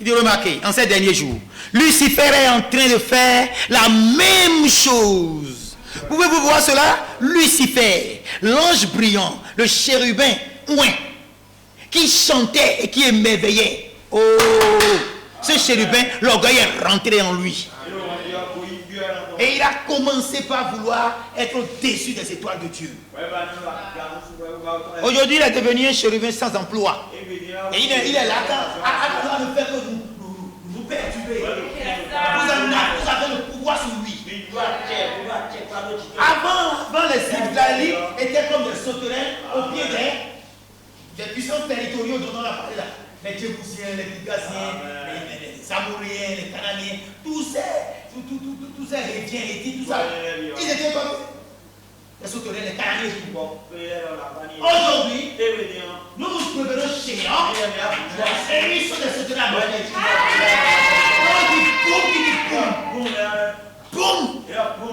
Il dit remarquez, en ces derniers jours, Lucifer est en train de faire la même chose Pouvez-vous voir cela? Lucifer, l'ange brillant, le chérubin, ouin, qui chantait et qui émerveillait. Oh, ce chérubin, l'orgueil est rentré en lui. Et il a commencé par vouloir être au-dessus des étoiles de Dieu. Aujourd'hui, il est devenu un chérubin sans emploi. Et il est là à ne faire que nous perturber. Vous avez le pouvoir sur lui. Avant les Israélites étaient comme des sauterelles au pied des puissances territoriaux dont on a parlé là. Les Jébusiens, les Girgasiens, les Amoréens, les Cananéens, tous ces Hétiens, tout ça. Ils étaient comme les sauterelles, les Cananéens. Aujourd'hui, nous nous prévenons géants et ils sont des sauterelles. Boum!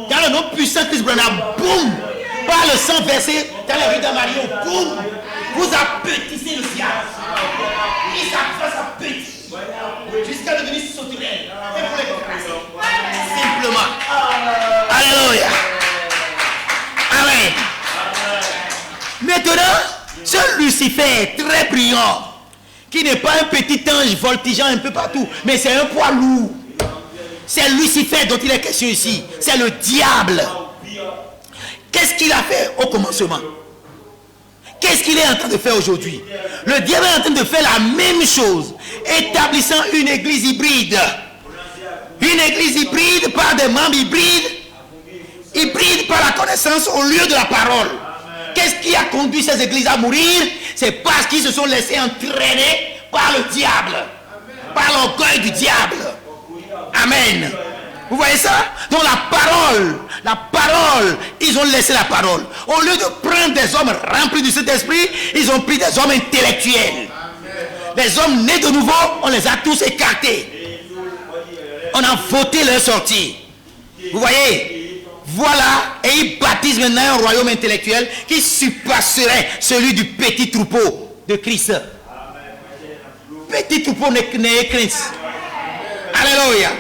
Dans le nom puissant de Christ Branham, boum! Par le sang versé dans les rues d'Amarion, boum! Vous appétissez le diable. Il s'apprête à petit jusqu'à devenir sauterelle. Et vous l'écrasez. Simplement. Alléluia. Amen. Maintenant, ce Lucifer très brillant, qui n'est pas un petit ange voltigeant un peu partout, mais c'est un poids lourd. C'est Lucifer dont il est question ici. C'est le diable. Qu'est-ce qu'il a fait au commencement? Qu'est-ce qu'il est en train de faire aujourd'hui? Le diable est en train de faire la même chose, établissant une église hybride. Une église hybride par des membres hybrides, hybride par la connaissance au lieu de la parole. Qu'est-ce qui a conduit ces églises à mourir? C'est parce qu'ils se sont laissés entraîner par le diable, par l'orgueil du diable. Amen. Vous voyez ça? Donc la parole, ils ont laissé la parole. Au lieu de prendre des hommes remplis du Saint-Esprit, ils ont pris des hommes intellectuels. Les hommes nés de nouveau, on les a tous écartés. On a voté leur sortie. Vous voyez? Voilà, et ils baptisent maintenant un royaume intellectuel qui surpasserait celui du petit troupeau de Christ. Petit troupeau n'est Christ. Alléluia.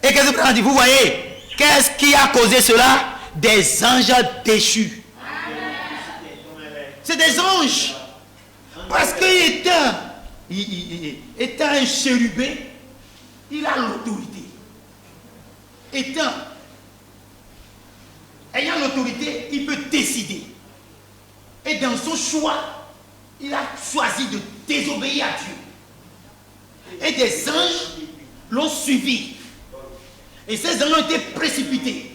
Et qu'est-ce que vous avez dit? Vous voyez, qu'est-ce qui a causé cela? Des anges déchus. C'est des anges. Parce qu'étant un chérubin, il a l'autorité. Ayant l'autorité, il peut décider. Et dans son choix, il a choisi de désobéir à Dieu. Et des anges l'ont suivi. Et ces anges ont été précipités.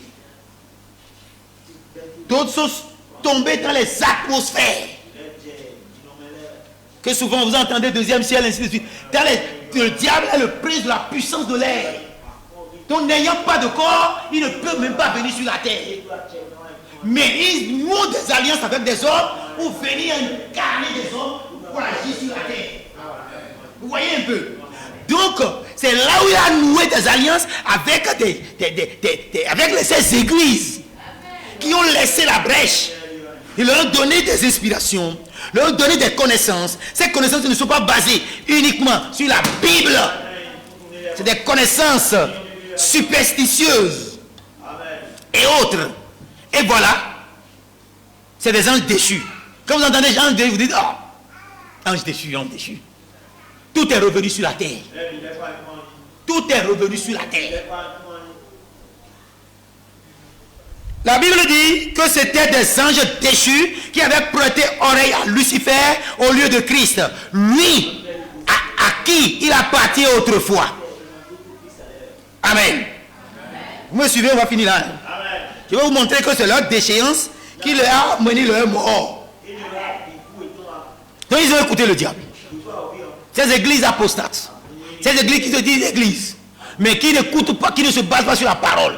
D'autres sont tombés dans les atmosphères. Que souvent vous entendez deuxième ciel, ainsi de suite. Le diable est le prince de la puissance de l'air. Donc n'ayant pas de corps, il ne peut même pas venir sur la terre. Mais ils nouent des alliances avec des hommes pour venir incarner des hommes pour agir sur la terre. Vous voyez un peu? Donc, c'est là où il a noué des alliances avec ces églises qui ont laissé la brèche. Il leur a donné des inspirations, leur a donné des connaissances. Ces connaissances ne sont pas basées uniquement sur la Bible. C'est des connaissances superstitieuses et autres. Et voilà, c'est des anges déchus. Quand vous entendez anges déchus, vous dites, oh, ange déchu, ange déchu. Tout est revenu sur la terre. Tout est revenu sur la terre. La Bible dit que c'était des anges déchus qui avaient prêté oreille à Lucifer au lieu de Christ. Lui, à qui il appartient autrefois. Amen. Vous me suivez, on va finir là. Je vais vous montrer que c'est leur déchéance qui leur a mené leur mort. Donc ils ont écouté le diable. Ces églises apostates, ces églises qui se disent églises, mais qui n'écoutent pas, qui ne se basent pas sur la parole.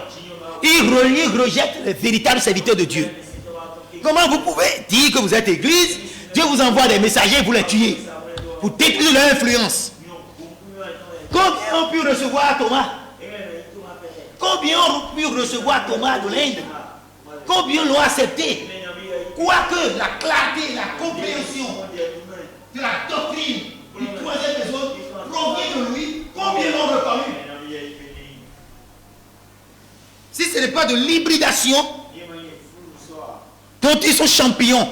Ils rejettent les véritables serviteurs de Dieu. Comment vous pouvez dire que vous êtes église, Dieu vous envoie des messagers pour les tuer, pour détruire leur influence? Combien ont pu recevoir Thomas? Combien ont pu recevoir Thomas de l'Inde? Combien l'ont accepté? Quoique la clarté, la compréhension de la doctrine du troisième personne provient de lui, combien l'ont reconnu? Si ce n'est pas pas de l'hybridation dont ils sont champions.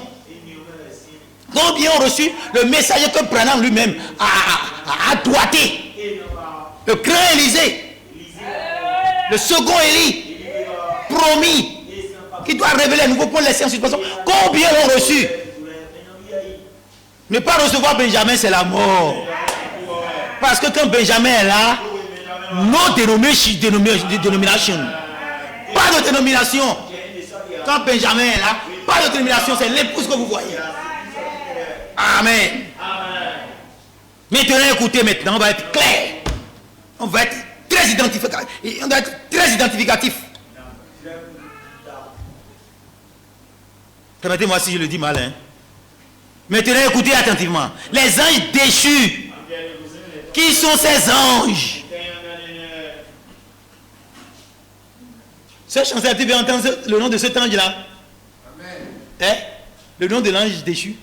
Combien ont reçu le messager que Branham lui-même a doigté? Le grand Élisée, le second Élie, promis, qui doit révéler un nouveau point de laisser en situation. Combien l'ont reçu? Ne pas recevoir Benjamin, c'est la mort. Parce que quand Benjamin est là, no dénomination. Pas de dénomination. Quand Benjamin est là, pas de dénomination, c'est l'épouse que vous voyez. Amen. Maintenant, écoutez, maintenant, on va être clair. On va être très identificatif. On doit être très identificatif. Permettez-moi si je le dis mal. Hein. Maintenant, écoutez attentivement. Les anges déchus. Qui sont ces anges? Ce chancelier, tu veux entendre le nom de cet ange-là? Hein? Le nom de l'ange déchu?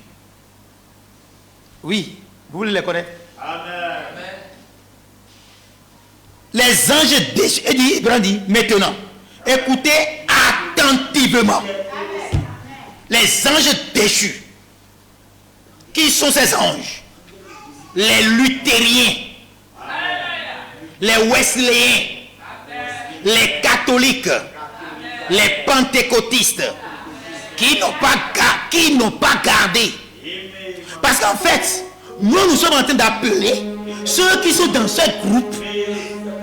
Oui. Vous voulez les connaître? Amen. Les anges déchus. Et dit, Brandi, maintenant, écoutez attentivement. Les anges déchus. Qui sont ces anges? Les luthériens, les wesleyens, les catholiques, les pentecôtistes, qui n'ont pas gardé. Parce qu'en fait, nous sommes en train d'appeler ceux qui sont dans ce groupe,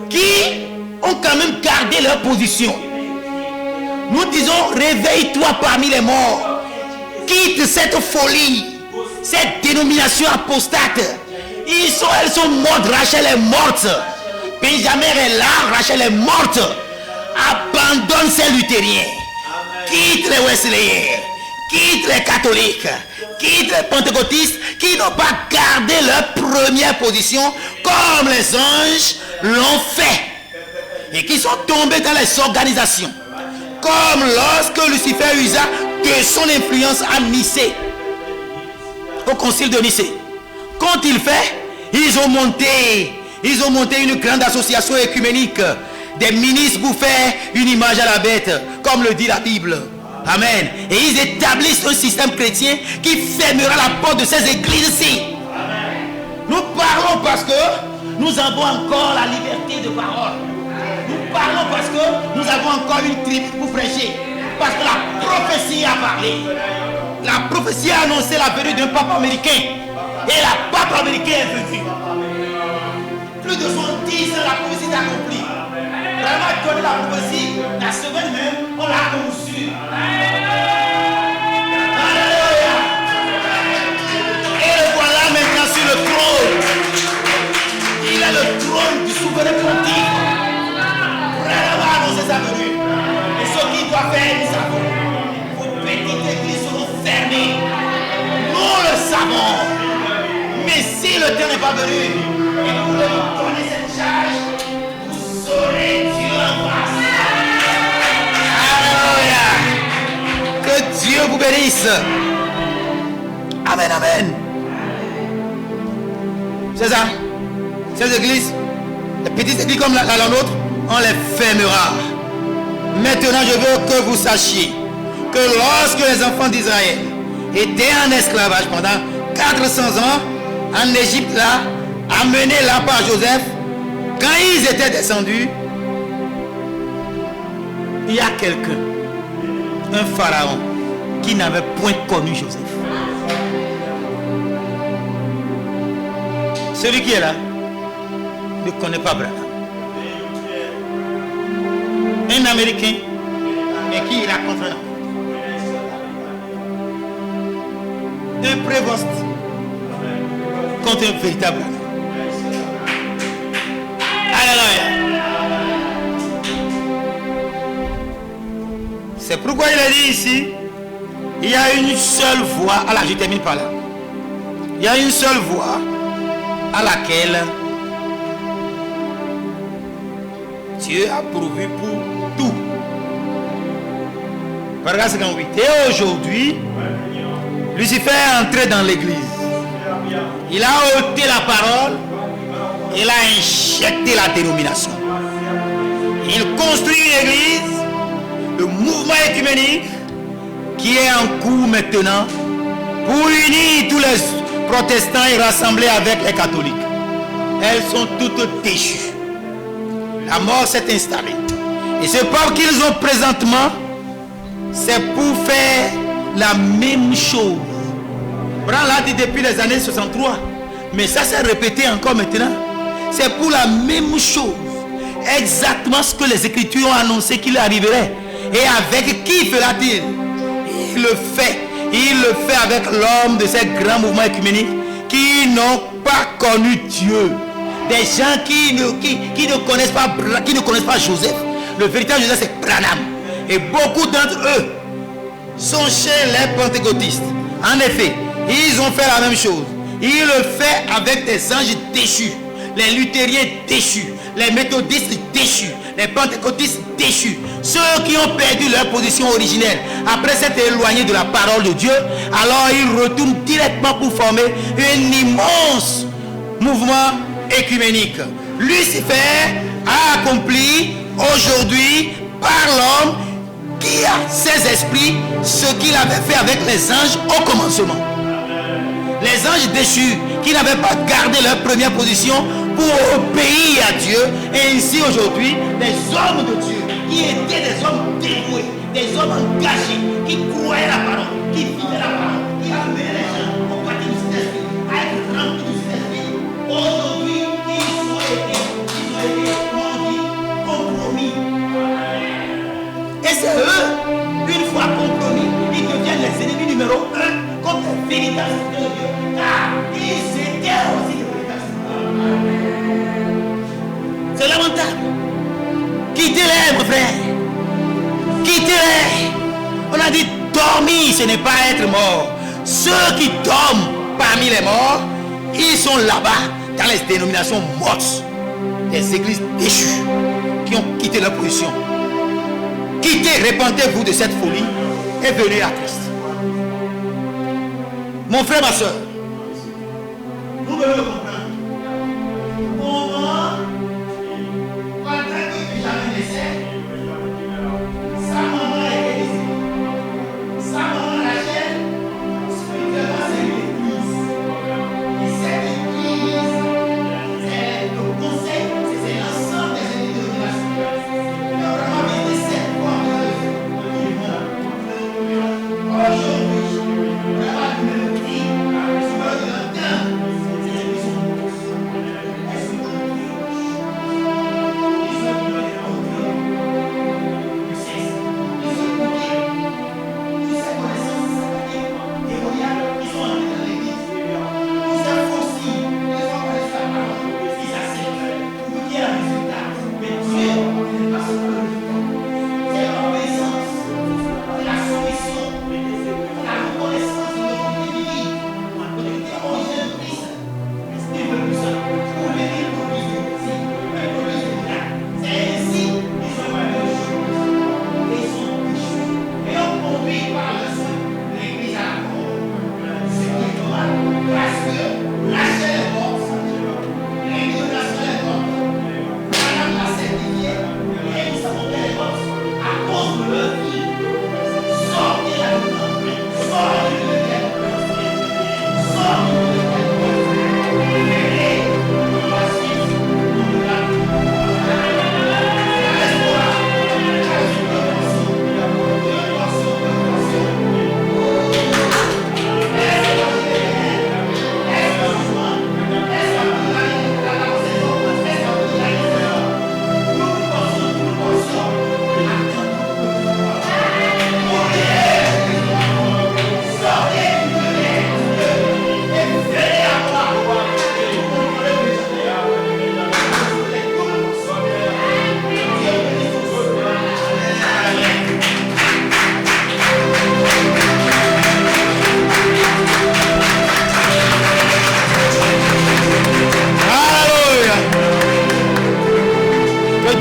qui ont quand même gardé leur position. Nous disons, réveille-toi parmi les morts, quitte cette folie, cette dénomination apostate. Elles sont mortes, Rachel est morte. Benjamin est là, Rachel est morte. Abandonne ces luthériens. Quitte les wesleyens. Quitte les catholiques. Quitte les pentecôtistes qui n'ont pas gardé leur première position comme les anges l'ont fait. Et qui sont tombés dans les organisations. Comme lorsque Lucifer usa de son influence à Nicée. Au concile de Nicée. Quand il fait, ils ont monté une grande association écuménique des ministres pour faire une image à la bête, comme le dit la Bible. Amen. Et ils établissent un système chrétien qui fermera la porte de ces églises-ci. Nous parlons parce que nous avons encore la liberté de parole. Nous parlons parce que nous avons encore une tribune pour prêcher. Parce que la prophétie a parlé. La prophétie a annoncé la venue d'un pape américain. Et la pape américain est venu. Plus de 70 ans, la prophétie est accomplie. Vraiment donné la prophétie, la semaine même, on l'a conçue. Alléluia. Et le voilà maintenant sur le trône. Il est le trône du souverain pontife. Vraiment annoncer sa venue. Et ce qu'il doit faire, nous savons. Vos petites églises seront fermées. Nous le savons. Mais si le temps n'est pas venu et que vous voulez nous donner cette charge, vous saurez Dieu en face. Alléluia. Que Dieu vous bénisse. Amen, amen. C'est ça. Ces églises, les petites églises comme la nôtre, on les fermera. Maintenant, je veux que vous sachiez que lorsque les enfants d'Israël étaient en esclavage pendant 400 ans, en Égypte là, amenés là par Joseph, quand ils étaient descendus, il y a quelqu'un, un pharaon, qui n'avait point connu Joseph. Celui qui est là ne connaît pas Branham. Un Américain, mais qui il a contre un prévost contre un véritable. Alléluia. C'est pourquoi il a dit ici, il y a une seule voie. Alors je termine par là. Il y a une seule voie à laquelle Dieu a pourvu pour tout. Paragraphe 58. Et aujourd'hui, Lucifer est entré dans l'église. Il a ôté la parole. Il a injecté la dénomination. Il construit une église le mouvement écuménique qui est en cours maintenant pour unir tous les protestants et rassembler avec les catholiques. Elles sont toutes déchues. La mort s'est installée. Et ce pape qu'ils ont présentement, c'est pour faire la même chose. Bran l'a dit depuis les années 63. Mais ça s'est répété encore maintenant. C'est pour la même chose. Exactement ce que les Écritures ont annoncé qu'il arriverait. Et avec qui fera-t-il? Il le fait. Il le fait avec l'homme de ces grands mouvements écuméniques qui n'ont pas connu Dieu. Des gens qui ne connaissent pas Joseph. Le véritable Joseph, c'est Branham. Et beaucoup d'entre eux sont chez les pentecôtistes. En effet, ils ont fait la même chose. Ils le font avec des anges déchus. Les luthériens déchus. Les méthodistes déchus. Les pentecôtistes déchus. Ceux qui ont perdu leur position originelle après s'être éloignés de la parole de Dieu, alors ils retournent directement pour former un immense mouvement écuménique. Lucifer a accompli aujourd'hui par l'homme qui a ses esprits ce qu'il avait fait avec les anges au commencement. Les anges déchus qui n'avaient pas gardé leur première position pour obéir à Dieu. Et ainsi aujourd'hui, les hommes de Dieu qui étaient des hommes dévoués, des hommes engagés, qui croyaient la parole, qui vivaient la parole, qui amenaient les gens au parti du Saint-Esprit, à être remplis du Saint-Esprit. Aujourd'hui, ils ont été compromis. Et c'est eux, une fois compromis, ils deviennent les ennemis numéro 1 contre les véritables de Dieu. Car ils étaient aussi les véritables. C'est lamentable. Quittez-les, mon frère. Quittez-les. On a dit dormir, ce n'est pas être mort. Ceux qui dorment parmi les morts, ils sont là-bas, dans les dénominations mortes. Les églises déchues qui ont quitté leur position. Quittez, répentez-vous de cette folie et venez à Christ. Mon frère, ma soeur, vous devez le comprendre. Comment, pendant que jamais naissait, sa maman est guérie. Sa maman la chaîne, spirituellement c'est l'église. Et cette église, c'est le conseil, c'est l'ensemble des églises de la société. Il y a vraiment des sept formes du monde. Aujourd'hui,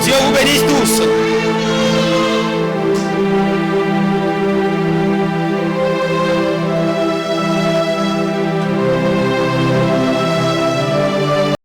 Dieu vous bénisse tous.